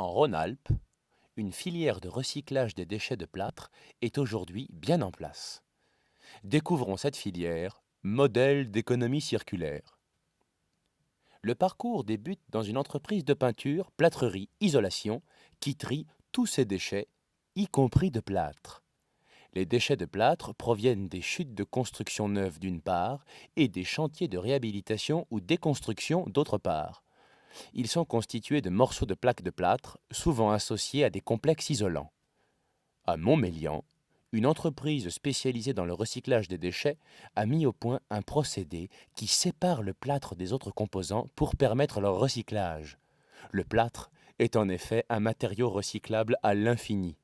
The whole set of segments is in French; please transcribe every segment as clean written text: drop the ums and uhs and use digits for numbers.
En Rhône-Alpes, une filière de recyclage des déchets de plâtre est aujourd'hui bien en place. Découvrons cette filière, modèle d'économie circulaire. Le parcours débute dans une entreprise de peinture, plâtrerie, isolation, qui trie tous ces déchets, y compris de plâtre. Les déchets de plâtre proviennent des chutes de construction neuves d'une part et des chantiers de réhabilitation ou déconstruction d'autre part. Ils sont constitués de morceaux de plaques de plâtre, souvent associés à des complexes isolants. À Montmélian, une entreprise spécialisée dans le recyclage des déchets a mis au point un procédé qui sépare le plâtre des autres composants pour permettre leur recyclage. Le plâtre est en effet un matériau recyclable à l'infini.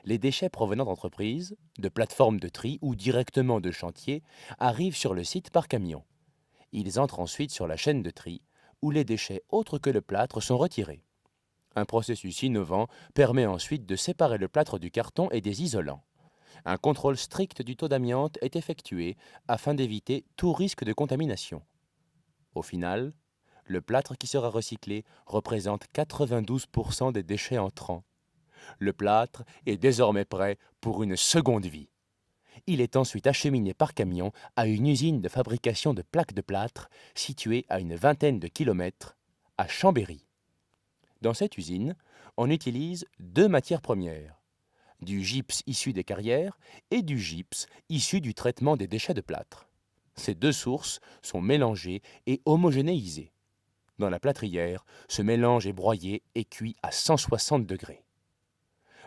Les déchets provenant d'entreprises, de plateformes de tri ou directement de chantiers arrivent sur le site par camion. Ils entrent ensuite sur la chaîne de tri, où les déchets autres que le plâtre sont retirés. Un processus innovant permet ensuite de séparer le plâtre du carton et des isolants. Un contrôle strict du taux d'amiante est effectué afin d'éviter tout risque de contamination. Au final, le plâtre qui sera recyclé représente 92% des déchets entrants. Le plâtre est désormais prêt pour une seconde vie. Il est ensuite acheminé par camion à une usine de fabrication de plaques de plâtre située à une vingtaine de kilomètres, à Chambéry. Dans cette usine, on utilise deux matières premières, du gypse issu des carrières et du gypse issu du traitement des déchets de plâtre. Ces deux sources sont mélangées et homogénéisées. Dans la plâtrière, ce mélange est broyé et cuit à 160 degrés.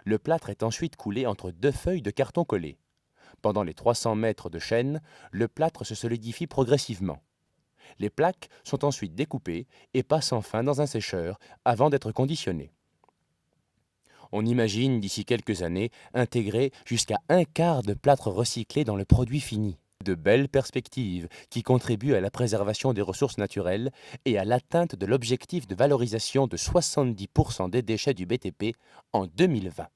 Le plâtre est ensuite coulé entre deux feuilles de carton collé. Pendant les 300 mètres de chaîne, le plâtre se solidifie progressivement. Les plaques sont ensuite découpées et passent enfin dans un sécheur avant d'être conditionnées. On imagine d'ici quelques années intégrer jusqu'à un quart de plâtre recyclé dans le produit fini. De belles perspectives qui contribuent à la préservation des ressources naturelles et à l'atteinte de l'objectif de valorisation de 70% des déchets du BTP en 2020.